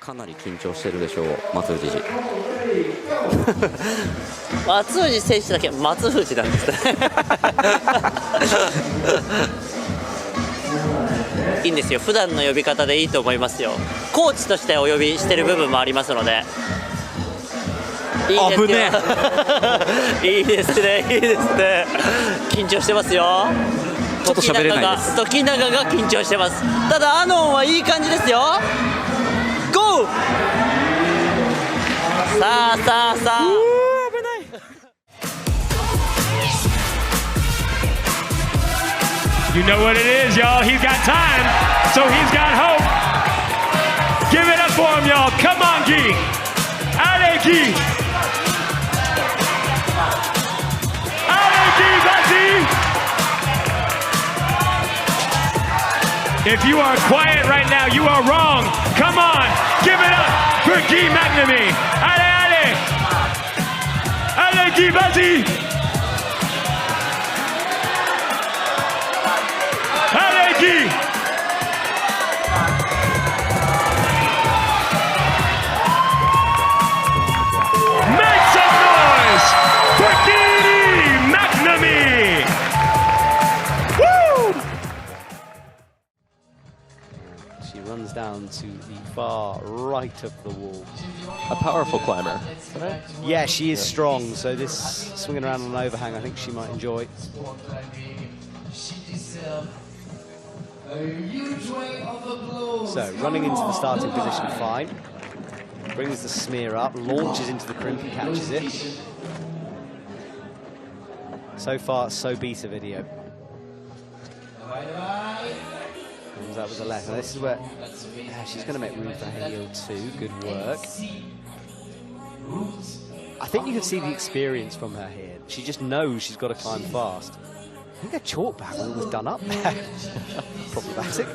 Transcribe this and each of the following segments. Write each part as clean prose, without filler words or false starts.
かなり緊張してるでしょう、松藤氏。松藤選手だけ松藤なんですね。いいんですよ、普段の呼び方でいいと思いますよ。コーチとしてお呼びしてる部分もありますので。いいですね。いいですね、いいですね。緊張してますよ。ちょっと喋れないです。時永が緊張してます。ただアノンはいい感じですよ。ゴー。さあさあさあ。危ない。You know what it is, y'all. He's got time, so he's got hope. Give it up for him, y'all. Come on, Guy. Allez, Guy. Allez, Guy, vas-y. If you are quiet right now, you are wrong. Come on, give it up for Guy McNamee. Allez, allez. Allez, Guy, vas-y. Allez, Guy. Make some noise for Guy McNamee. Woo! She runs down to the far right of the wall. A powerful climber. Yeah, she is strong, so this swinging around on an overhang, I think she might enjoy. So, running into the starting position fine. Brings the smear up, launches into the crimp and catches it. So far, so beta video. Comes out with the left. Now this is where she's going to make room for her heel too. Good work. I think you can see the experience from her here. She just knows she's got to climb fast. I think her chalk bag was done up. Problematic.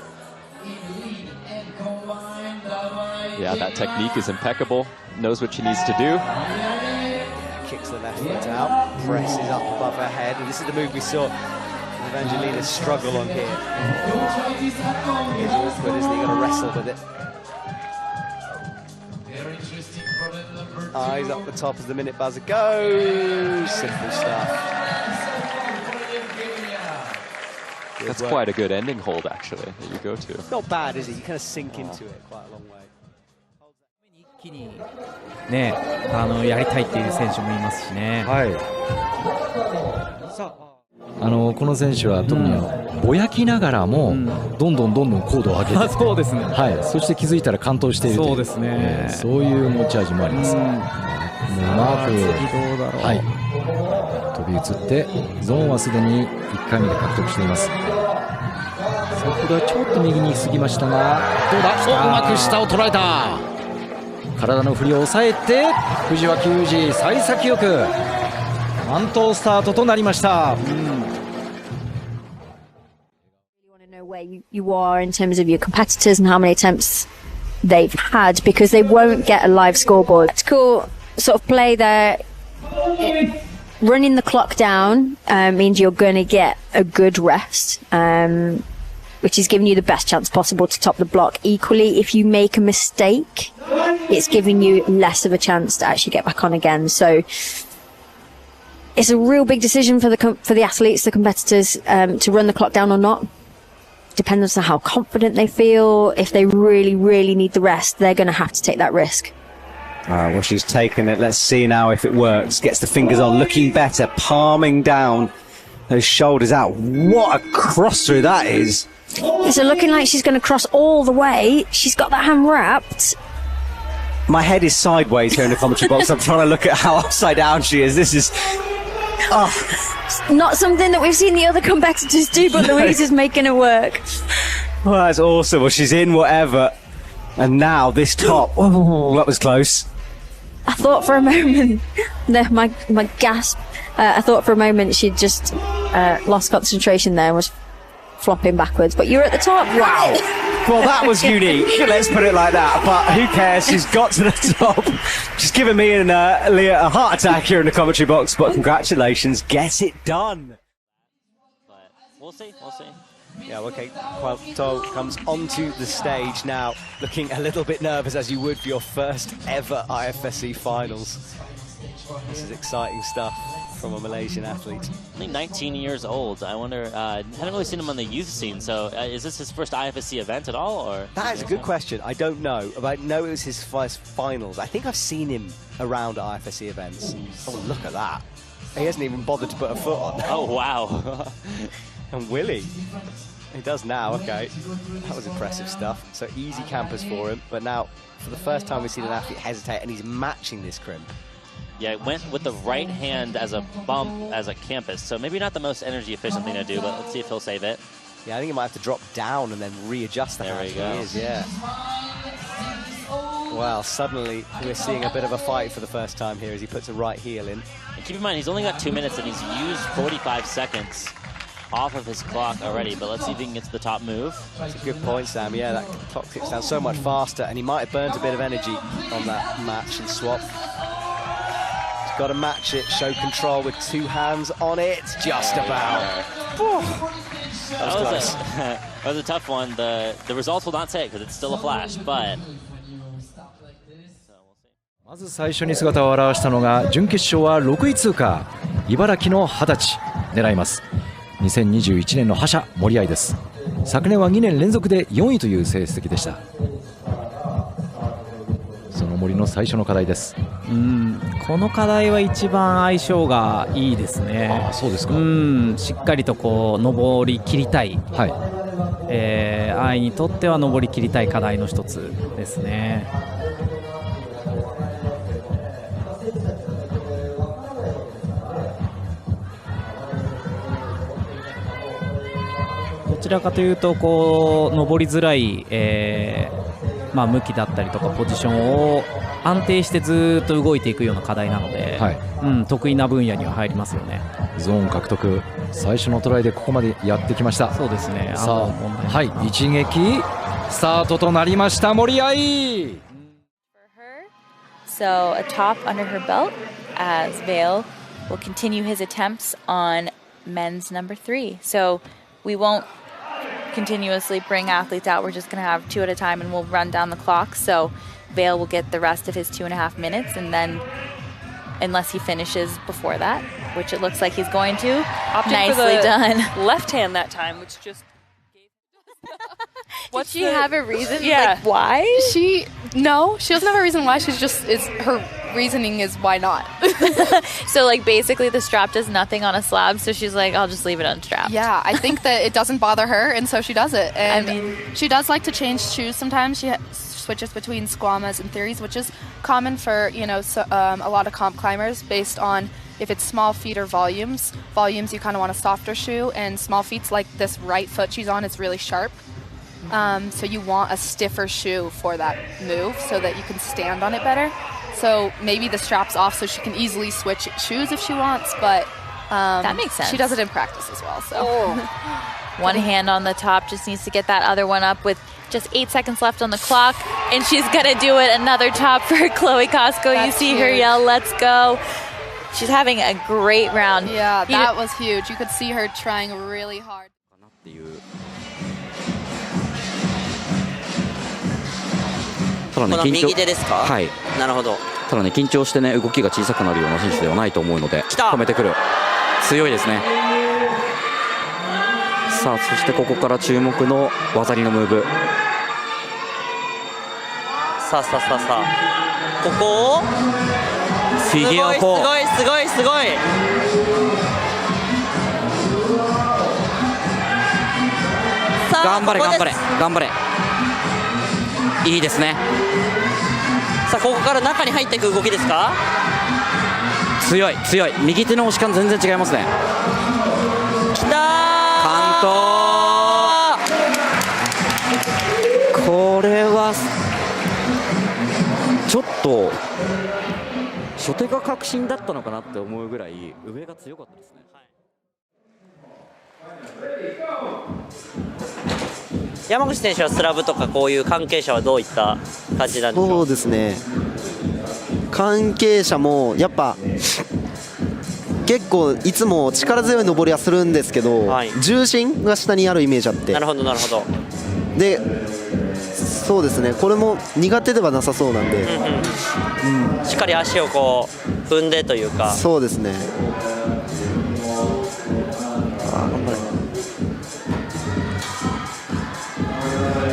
Yeah, that technique is impeccable. Knows what she needs to do. Yeah, kicks the left foot out, presses up above her head, and this is the move we saw Evangelina struggle on here. He's awkward, isn't he? Got to wrestle with it. Eyes up the top as the minute buzzer goes. Simple stuff. That's quite a good ending hold, actually, that you go to. Not bad, is it? You kind of sink into it quite a long way. ね、やりたいっていう選手もいますしね。はい。この選手は特にぼやきながらもどんどん高度を上げて、そうですね。はい。そして気づいたら完登しているという。そうですね。そういう持ち味もあります。うまく、はい。飛び移ってゾーンはすでに1回目で獲得しています。先ほどはちょっと右に過ぎましたが、どうだ？うまく下を捉えた。体の振りを抑えて藤脇裕二幸先よく満頭スタートとなりました。Where you are in terms of your competitors and how many attempts they've had, because they won't get a live scoreboard. Tactical sort of play there, running the clock down means you're going to get a good rest, which is giving you the best chance possible to top the block. Equally, if you make a mistake, it's giving you less of a chance to actually get back on again. So it's a real big decision for the athletes, the competitors, to run the clock down or not. Depends on how confident they feel. If they really, really need the rest, they're going to have to take that risk. Well, she's taken it. Let's see now if it works. Gets the fingers on, looking better, palming down those shoulders out. What a cross through that is. So looking like she's going to cross all the way. She's got that hand wrapped. My head is sideways here in the commentary box. I'm trying to look at how upside down she is. This is... Not something that we've seen the other competitors do, but Louise is making it work. Well, that's awesome. Well, she's in whatever. And now this top. Oh, that was close. I thought for a moment, my gasp, I thought for a moment she'd just lost concentration there and was flopping backwards. But you're at the top. Wow. Well, that was unique. Let's put it like that. But who cares? She's got to the top. She's given me and Leah a heart attack here in the commentary box. But congratulations. Get it done. But we'll see. We'll see. Yeah, okay, Qun Tao comes onto the stage now, looking a little bit nervous, as you would for your first ever IFSC finals. This is exciting stuff from a Malaysian athlete. Only 19 years old. I wonder, haven't really seen him on the youth scene, so is this his first IFSC event at all? Or that is a good question. I don't know. But I know it was his first finals. I think I've seen him around at IFSC events. Oh, look at that. He hasn't even bothered to put a foot on. Oh, wow. And will he? He does now, okay. That was impressive stuff. So easy campers for him, but now, for the first time we've seen an athlete hesitate, and he's matching this crimp. Yeah, it went with the right hand as a bump, as a campus, so maybe not the most energy efficient thing to do, but let's see if he'll save it. Yeah, I think he might have to drop down and then readjust the hand. There we go. He is, yeah. Well, suddenly we're seeing a bit of a fight for the first time here as he puts a right heel in. And keep in mind, he's only got 2 minutes and he's used 45 seconds off of his clock already, but let's see if he can get to the top move. That's a good point, Sam. Yeah, that clock ticks down so much faster, and he might have burned a bit of energy on that match and swap. He's got to match it, show control with 2 hands on it, just about. That was a tough one. The results will not say it because it's still a flash, but...まず最初に姿を現したのが準決勝は6位通過、茨城の20歳狙います。2021年の覇者森合です。昨年は2年連続で4位という成績でした。その森の最初の課題です。この課題は一番相性がいいですね。ああ、そうですか。しっかりとこう登り切りたい、愛にとっては登り切りたい課題の一つですね。どちらかというとこう登りづらい、向きだったりとかポジションを安定してずっと動いていくような課題なので、得意な分野には入りますよね。ゾーン獲得、最初のトライでここまでやってきました。そうですね。さあ、一撃スタートとなりました森合。So a top under her belt as Vail will continue his attempts on men's number 3. So we won't continuously bring athletes out. We're just going to have 2 at a time and we'll run down the clock. So Vail will get the rest of his 2.5 minutes, and then unless he finishes before that, which it looks like he's going to, nicely done. Left hand that time, which just Did she have a reason? Yeah. Like, why? No, she doesn't have a reason why. Her reasoning is why not. So, like, basically the strap does nothing on a slab, so she's like, I'll just leave it unstrapped. Yeah, I think that it doesn't bother her, and so she does it. And she does like to change shoes sometimes. She switches between squamas and theories, which is common for, a lot of comp climbers based on if it's small feet or volumes. Volumes, you kind of want a softer shoe, and small feet's like this right foot she's on is really sharp. So you want a stiffer shoe for that move so that you can stand on it better. So maybe the strap's off so she can easily switch shoes if she wants, but that makes sense. She does it in practice as well. So one hand on the top, just needs to get that other one up with just 8 seconds left on the clock, and she's gonna do it. Another top for Cloe Coscoy. You see her yell, "Let's go!" She's having a great round. Yeah, that was huge. You could see her trying really hard. ただね、この右手ですか？はい。なるほど。ただね、緊張してね、動きが小さくなるような選手ではないと思うので、止めてくる。強いですね。さあ、そしてここから注目の技ありのムーブ。さあ。ここをフィギュア4。すごい。さあ、頑張れ。いいですね。さあ、ここから中に入っていく動きですか？強い。右手の押し感全然違いますね。きたー！関東。これはちょっと初手が確信だったのかなって思うぐらい上が強かったですね。山口選手はスラブとかこういう関係者はどういった感じなんでしょう？そうですね、関係者もやっぱ結構いつも力強い登りはするんですけど、重心が下にあるイメージあって。なるほどなるほど。でそうですね、これも苦手ではなさそうなんで、しっかり足をこう踏んでというか。そうですね。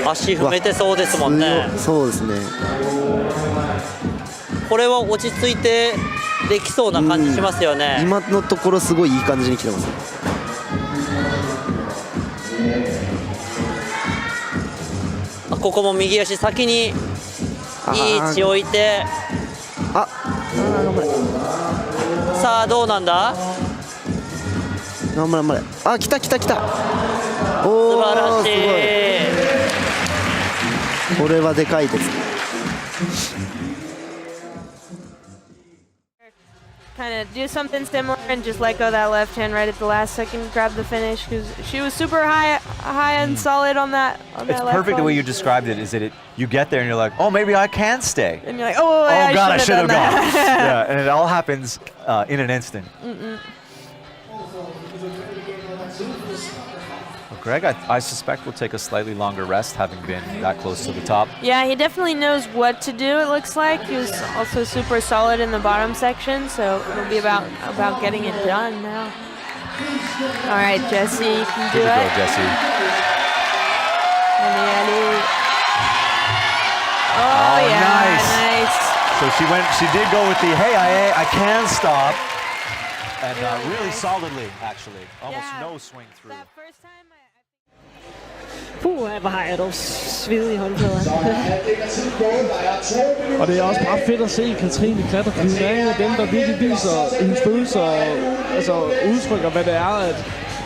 足踏めてそうですもんね。そうですね。これは落ち着いてできそうな感じしますよね。今のところすごいいい感じに来てます。ここも右足先にいい位置置いて、さあどうなんだ。頑張れ頑張れ。あ、来た来た来た。素晴らしい。これはでかいです。Kind of do something similar and just let go that left hand right at the last second, grab the finish, because she was super high and solid on that. It's perfect the way you described it. Is that you get there and you're like, oh, maybe I can stay. And you're like, oh God, I should have gone. That. Yeah, and it all happens in an instant. Greg, I suspect will take a slightly longer rest, having been that close to the top. Yeah, he definitely knows what to do, it looks like. He was also super solid in the bottom section, so it'll be about getting it done now. All right, Jesse, you can do it. Go, Jesse. Oh, yeah, nice. So she did go with the, hey, I can stop. And really solidly, actually. Almost no swing through. Hvor har jeg dog svedige håndklæder. Og det er også bare fedt at se Katrine klatre, fordi hun er en af dem, der virkelig viser hendes følelser, altså udtrykker, hvad det er, at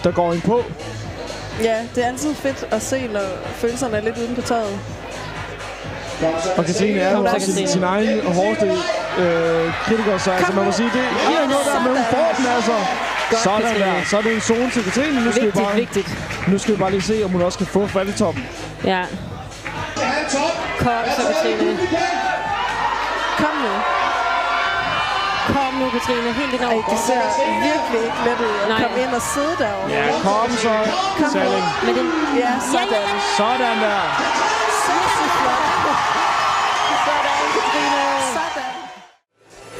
der går ind på. Ja, det er altid fedt at se, når følelserne er lidt uden på tøjet. Og Katrine er jo også sin egen hårdeste kritiker, så altså, man må sige, det er noget der, men hun får den altså. Sådan der, så er det en zone til Katrine. Nu skal vi bare lige se, om hun også kan få fat i toppen. Ja. Kom så, Katrine. Kom nu. Kom nu, Katrine. Helt ind over. Det ser virkelig ikke let ud at komme ind og sidde derovre. Ja, kom så, Salling. Ja, sådan. Sådan der.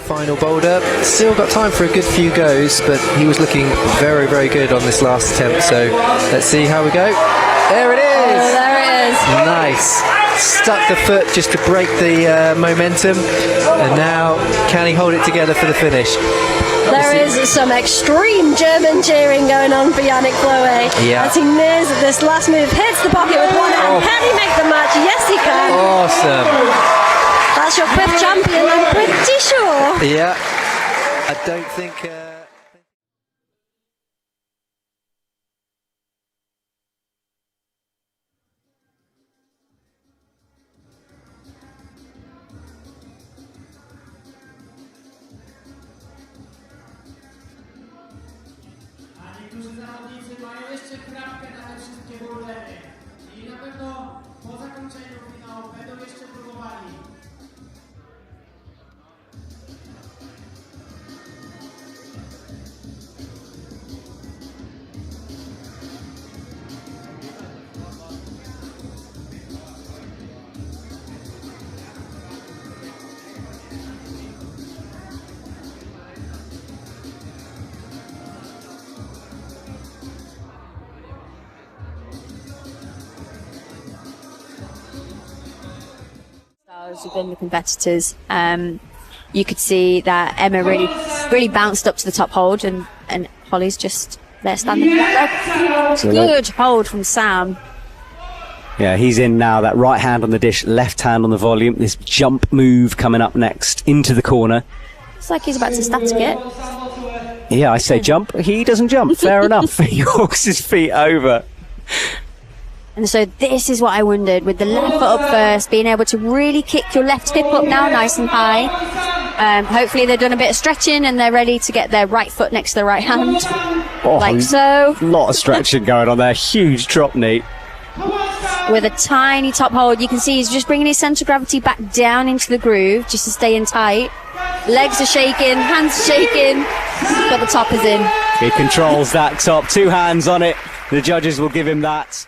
Final boulder, still got time for a good few goes, but he was looking very, very good on this last attempt, so let's see how we go. There it is! Oh, there it is. Nice. Stuck the foot just to break the momentum, and now can he hold it together for the finish? There is some extreme German cheering going on for Yannick Flohe. Yeah. As he nears this last move, hits the pocket with one hand. Can he make the match? Yes, he can. Awesome. That's your fifth champion, I'm pretty sure. Yeah. I don't think... Who've been the competitors, you could see that Emma really bounced up to the top hold, and Holly's just there standing. Good hold from Sam. Yeah, he's in now. That right hand on the dish, left hand on the volume. This jump move coming up next into the corner. It's like he's about to static it. Yeah, I say jump. He doesn't jump. Fair enough. He walks his feet over. And so this is what I wondered, with the left foot up first, being able to really kick your left hip up now nice and high. Hopefully they've done a bit of stretching and they're ready to get their right foot next to the right hand. Like so. A lot of stretching going on there. Huge drop knee. With a tiny top hold, you can see he's just bringing his centre of gravity back down into the groove just to stay in tight. Legs are shaking, hands are shaking. but the top is in. He controls that top. 2 hands on it. The judges will give him that.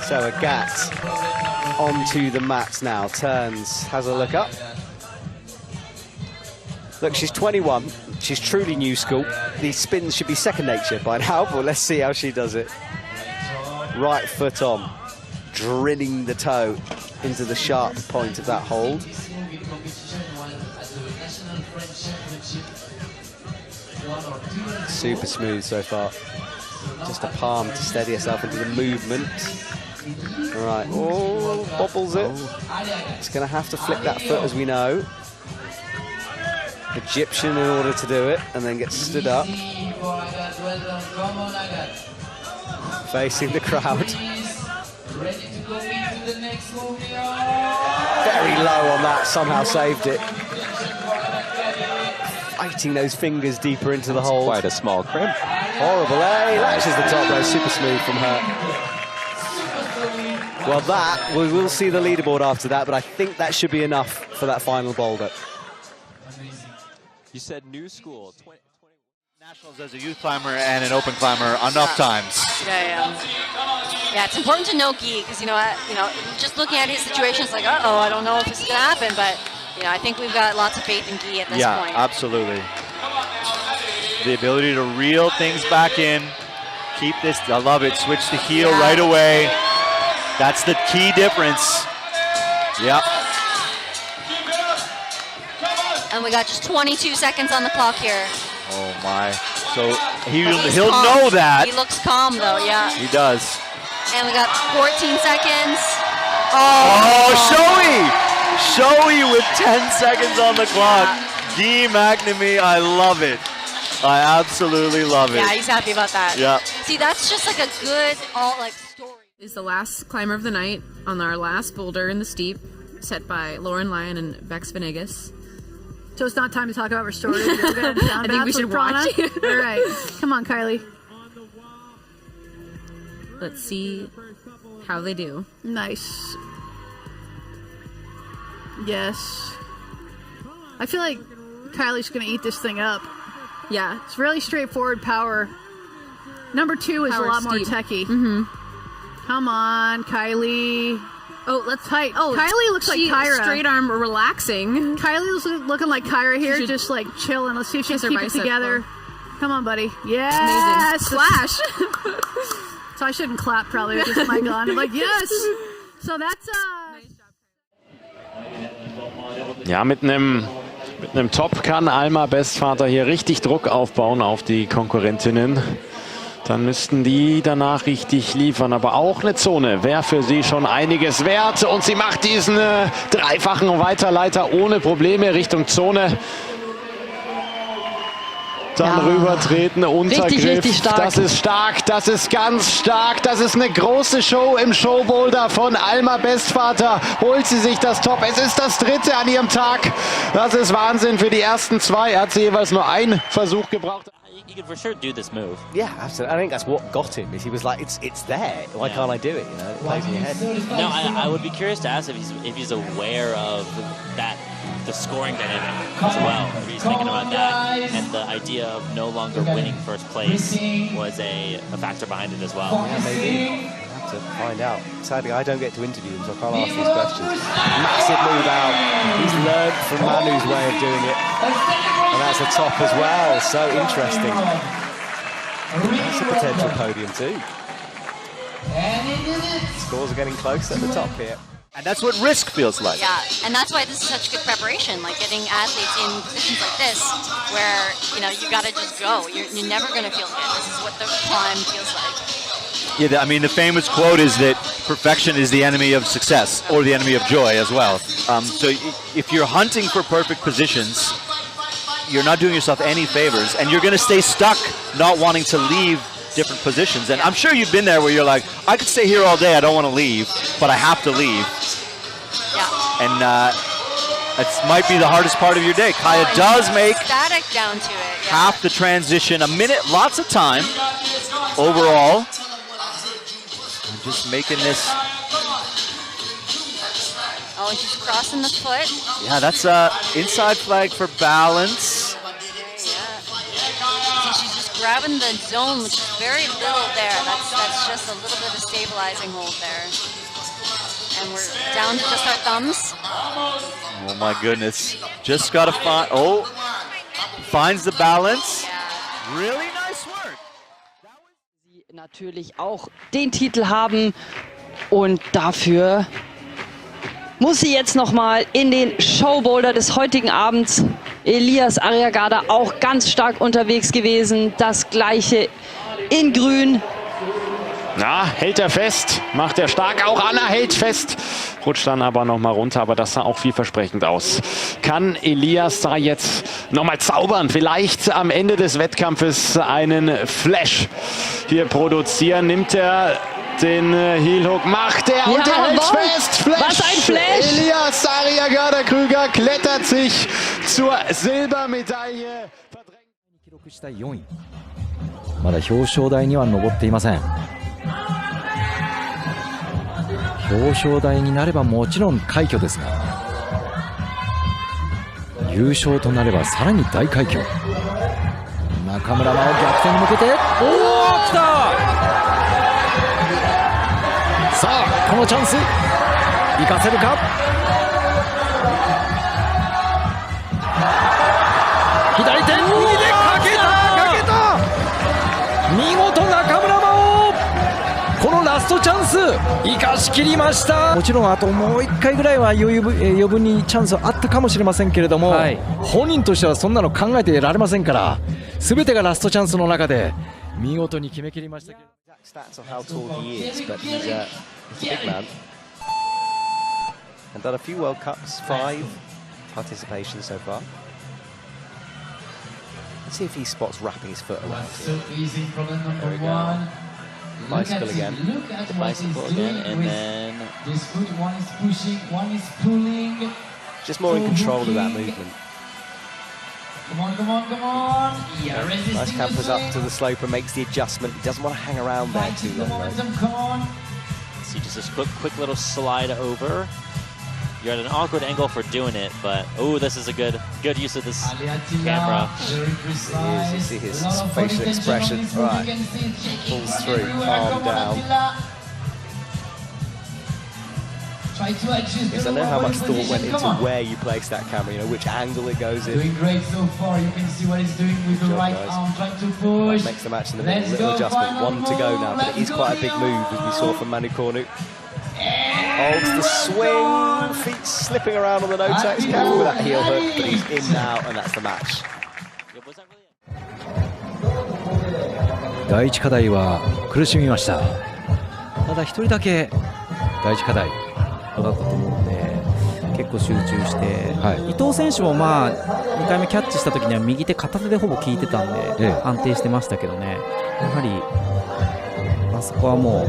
So Agathe onto the mats now. Turns, has a look up. Look, she's 21. She's truly new school. These spins should be second nature by now, but let's see how she does it. Right foot on, drilling the toe into the sharp point of that hold. Super smooth so far. Just a palm to steady herself into the movement. All right, oh, bobbles it. It's going to have to flick that foot, as we know. Egyptian in order to do it, and then gets stood up. Facing the crowd. Very low on that, somehow saved it. Fighting those fingers deeper into the hole. Quite a small crimp. Horrible, eh? Latches the top though, super smooth from her. Well, that, we will see the leaderboard after that, but I think that should be enough for that final boulder. You said new school. Nationals as a youth climber and an open climber enough times. Yeah, it's important to know Guy because just looking at his situation, it's like, uh-oh, I don't know if this is gonna happen, but I think we've got lots of faith in Guy at this point. Yeah, absolutely. The ability to reel things back in, keep this. I love it. Switch the heel right away. That's the key difference. Yep. And we got just 22 seconds on the clock here. Oh my. So he'll know that. He looks calm though, yeah. He does. And we got 14 seconds. Oh, Shoei with 10 seconds on the clock. Guy McNamee, I love it. I absolutely love it. Yeah, he's happy about that. Yeah. See, that's just like a good story. Is the last climber of the night on our last boulder in the steep, set by Lauren Lyon and Bex Venegas. So it's not time to talk about restorative yoga and sound I think we baths should with prana? watch it. All right, come on, Kylie. Let's see how they do. Nice. Yes. I feel like Kylie's going to eat this thing up. Yeah. It's really straightforward power. Number 2 is Power a lot steep. more techie. Mm-hmm. Come on, Kylie. Oh, let's tight. Oh, Kylie looks like Kyra. Straight arm relaxing. Kylie's looking like Kyra here, just like chilling. Let's see if she can keep it together. Come on, buddy. Yes. Splash. So I shouldn't clap probably with this mic on. I'm like, yes. So that's Ja, mit einem Top kann Alma Bestvater hier richtig Druck aufbauen auf die Konkurrentinnen. Dann müssten die danach richtig liefern. Aber auch eine Zone wäre für sie schon einiges wert. Und sie macht diesen dreifachen Weiterleiter ohne Probleme Richtung Zone. Dann rübertreten, Untergriff. Richtig stark. Das ist stark, das ist ganz stark. Das ist eine große Show im Showboulder von Alma Bestvater. Holt sie sich das Top. Es ist das 3. an ihrem Tag. Das ist Wahnsinn für die ersten 2. Er hat sie jeweils nur einen Versuch gebraucht. He could for sure do this move. Yeah, absolutely. I think that's what got him. Is he was like, it's there. Why can't I do it? It plays in your head. No, I would be curious to ask if he's aware of that, the scoring dynamic as well. If he's thinking about that, and the idea of no longer winning first place was a factor behind it as well. Yeah, maybe. We'll have to find out. Sadly, I don't get to interview him, so I can't ask these questions. Massive move out. He's learned from Manu's way of doing it. And that's a top as well, so interesting. That's a potential podium too. Scores are getting close at the top here. And that's what risk feels like. Yeah, and that's why this is such good preparation, like getting athletes in positions like this where, you gotta just go. You're never gonna feel good. This is what the climb feels like. Yeah, I mean, the famous quote is that perfection is the enemy of success, or the enemy of joy as well. So if you're hunting for perfect positions, you're not doing yourself any favors, and you're going to stay stuck not wanting to leave different positions. And I'm sure you've been there where you're like, I could stay here all day, I don't want to leave, but I have to leave. Yeah. And it might be the hardest part of your day. Caiya does make static down to it. Yeah. half the transition, a minute, lots of time overall. And just making this. Oh, and she's crossing the foot. Yeah, that's inside flag for balance. grabbing the zone, which is very little there. That's just a little bit of stabilizing hold there. And we're down to just our thumbs. Oh my goodness. Just got to find, finds the balance. Really nice work. Sie natürlich auch den Titel haben und dafür muss sie jetzt nochmal in den Showboulder des heutigen Abends. Elias Arriagada auch ganz stark unterwegs gewesen. Das gleiche in Grün. Na, hält er fest, macht er stark, auch Anna hält fest, rutscht dann aber nochmal runter, aber das sah auch vielversprechend aus. Kann Elias da jetzt nochmal zaubern, vielleicht am Ende des Wettkampfes einen Flash hier produzieren, nimmt er den Heel Hook, macht er und er hält fest, Flash! Was ein Flash! Elias Arriagada Krüger klettert sich zur Silbermedaille. 4位まだ表彰台には上っていません。表彰台になればもちろん快挙ですが、優勝となればさらに大快挙。中村真央逆転に向けて、来た！さあこのチャンス生かせるか。左手右でかけた見事中村真央このラストチャンス生かしきりました。もちろんあともう1回ぐらいは余分にチャンスあったかもしれませんけれども、本人としてはそんなの考えてられませんから、全てがラストチャンスの中で見事に決めきりました。Stats on how tall he is, but he's a big man. And done a few World Cups, 5 participations so far. Let's see if he spots wrapping his foot around here. There we go. Bicycle again. The bicycle again, and then this foot, one is pushing, one is pulling. Just more in control of that movement. Come on, come on, come on. Yeah, nice campers up to the slope and makes the adjustment. He doesn't want to hang around there too long. Come on. See, just this quick little slide over. You're at an awkward angle for doing it, but this is a good use of this camera. You see his facial expression. Right, pulls through, calm down. Because I know how much thought went into where you place that camera, which angle it goes in. Doing great so far. You can see what he's doing with the right arm, trying to push. Makes the match in the middle. Little adjustment. One to go now, but it is quite a big move, as we saw from Manu Cornu. Holds the swing, feet slipping around on the no-touch. Careful with that heel hook, but he's in now, and that's the match. 第一課題は苦しみました。ただ一人だけ第一課題だったと思うので、結構集中して、伊藤選手も2回目キャッチした時には右手片手でほぼ効いてたんで、安定してましたけどね、やはりあそこはもう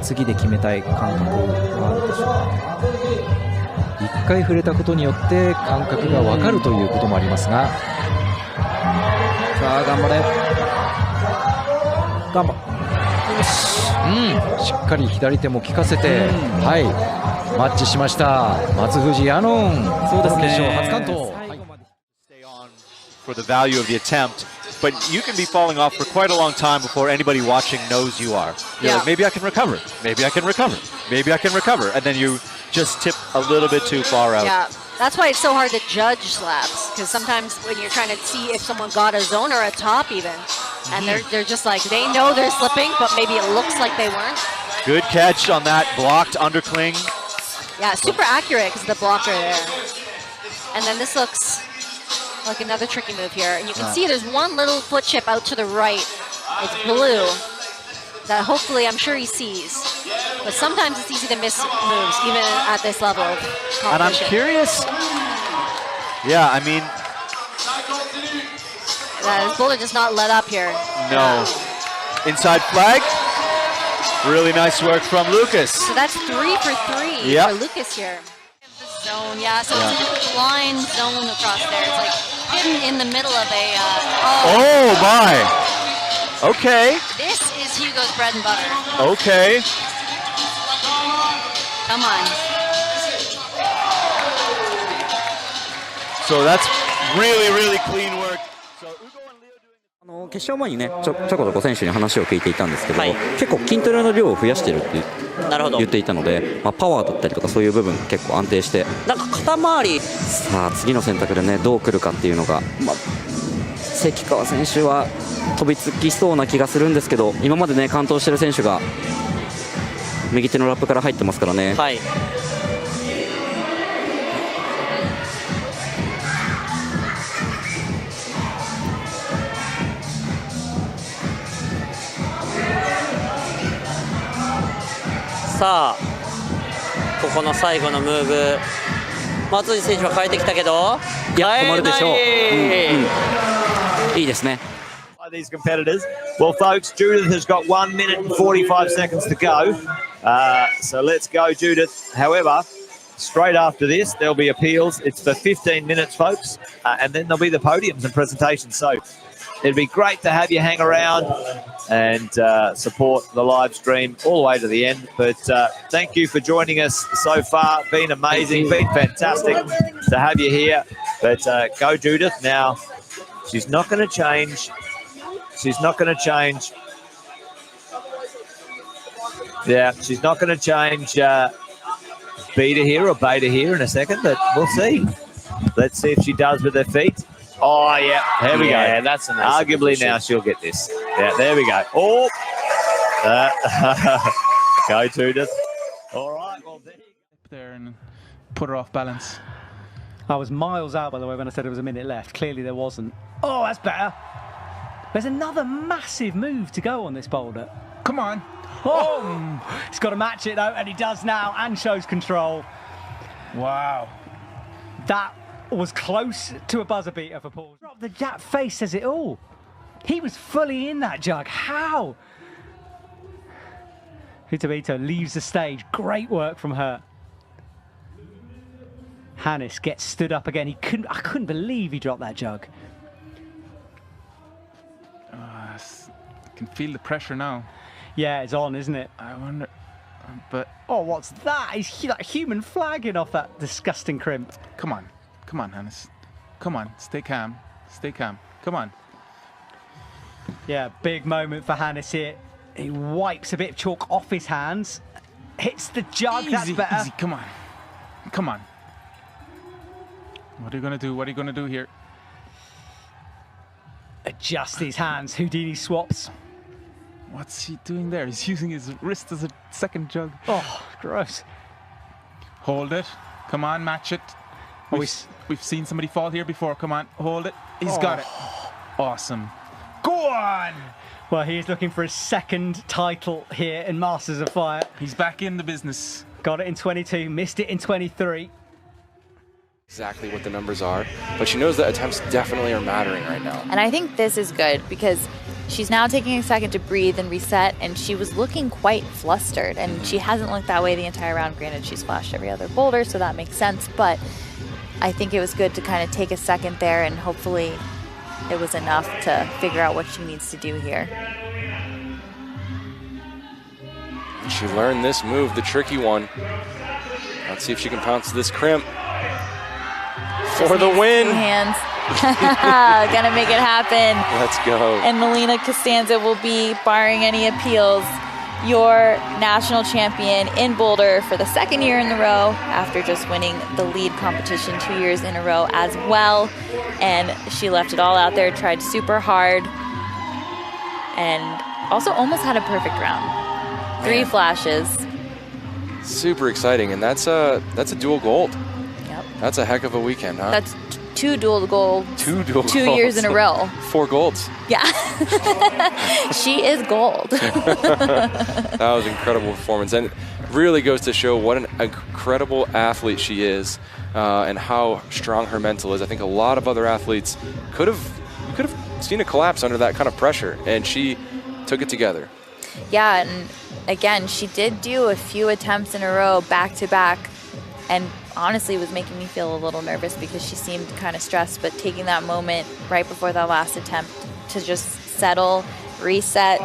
次で決めたい感覚があるでしょう。1回触れたことによって感覚が分かるということもありますが、さあ頑張れ、頑張しっかり左手も効かせて、マッチしました松藤アノン。そうですね、決勝初完登。 For the value of the attempt, but you can be falling off for quite a long time before anybody watching knows you are. You're like, maybe I can recover, maybe I can recover, maybe I can recover, and then you just tip a little bit too far out. Yeah, that's why it's so hard to judge slaps, because sometimes when you're trying to see if someone got a zone or a top even, and they're just like, they know they're slipping, but maybe it looks like they weren't. Good catch on that blocked undercling. Yeah, super accurate because the blocker there. And then this looks like another tricky move here. And you can see there's one little foot chip out to the right. It's blue. That hopefully I'm sure he sees. But sometimes it's easy to miss moves, even at this level of competition. And I'm curious. Yeah, I mean. This boulder does not let up here. No. Inside flag. Really nice work from Lucas. So that's 3 for 3 for Lucas here. Zone, yeah, so it's a line zone across there. It's like hidden in the middle of a... oh my! Okay. This is Hugo's bread and butter. Okay. Come on. So that's really, really clean work. So 決勝前にねちょこちょこ選手に話を聞いていたんですけど、結構筋トレの量を増やしてるって言っていたので、パワーだったりとかそういう部分結構安定して、なんか肩周り、さあ次の選択でねどう来るかっていうのが、関川選手は飛びつきそうな気がするんですけど、今までね完登してる選手が右手のラップから入ってますからね。はい。さあここの最後のムーブ、松藤選手は変えてきたけど、いや止まるでしょう。いいですね。These competitors. Well, folks, Judith has got 1 minute and 45 seconds to go. So let's go, Judith. However, straight after this, there'll be appeals. It's for 15 minutes, folks, and then there'll be the podiums and presentations. So it'd be great to have you hang around and support the live stream all the way to the end. But thank you for joining us so far. Been amazing, been fantastic to have you here. But go, Judith. Now, she's not going to change. She's not going to change. Yeah, she's not going to change beta here or beta here in a second, but we'll see. Let's see if she does with her feet. Oh, yeah, there we go. Yeah, that's a nice Arguably now she'll get this. Yeah, there we go. Oh, go, Judith. All right, well, there and put her off balance. I was miles out, by the way, when I said there was a minute left. Clearly there wasn't. Oh, that's better. There's another massive move to go on this boulder. Come on. Oh! He's got to match it, though, and he does now, and shows control. Wow. That was close to a buzzer beater for Paul. That face says it all. He was fully in that jug. How? Hitabito leaves the stage. Great work from her. Hannes gets stood up again. I couldn't believe he dropped that jug. I can feel the pressure now. Yeah, it's on, isn't it? I wonder, but... Oh, what's that? He's like human flagging off that disgusting crimp. Come on, Hannes. Come on, stay calm. Stay calm. Come on. Yeah, big moment for Hannes here. He wipes a bit of chalk off his hands. Hits the jug, that's better. Easy, come on. Come on. What are you going to do? What are you going to do here? Adjust his hands. Houdini swaps. What's he doing there? He's using his wrist as a second jug. Oh, gross. Hold it. Come on, match it. We've seen somebody fall here before. Come on, hold it. He's got it. Awesome. Go on! Well, he is looking for his second title here in Masters of Fire. He's back in the business. Got it in 22, missed it in 23. Exactly what the numbers are, but she knows that attempts definitely are mattering right now. And I think this is good because she's now taking a second to breathe and reset, and she was looking quite flustered, and she hasn't looked that way the entire round. Granted, she's flashed every other boulder, so that makes sense, but I think it was good to kind of take a second there, and hopefully it was enough to figure out what she needs to do here. She learned this move, the tricky one. Let's see if she can pounce this crimp. For the win. 2 hands. Gonna make it happen. Let's go. And Melina Costanza will be, barring any appeals, your national champion in Boulder for the 2nd year in a row after just winning the lead competition 2 years in a row as well. And she left it all out there, tried super hard, and also almost had a perfect round. 3 flashes. Super exciting, and that's a dual gold. Yep. That's a heck of a weekend, huh? That's 2 dual gold. 2 dual 2 golds. years in a row. 4 golds. Yeah. She is gold. That was an incredible performance, and it really goes to show what an incredible athlete she is, and how strong her mental is. I think a lot of other athletes could have seen a collapse under that kind of pressure, and she took it together. Yeah, and again, she did do a few attempts in a row back to back, and honestly was making me feel a little nervous because she seemed kind of stressed, but taking that moment right before that last attempt to just settle, reset,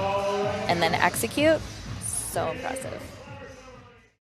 and then execute, so impressive.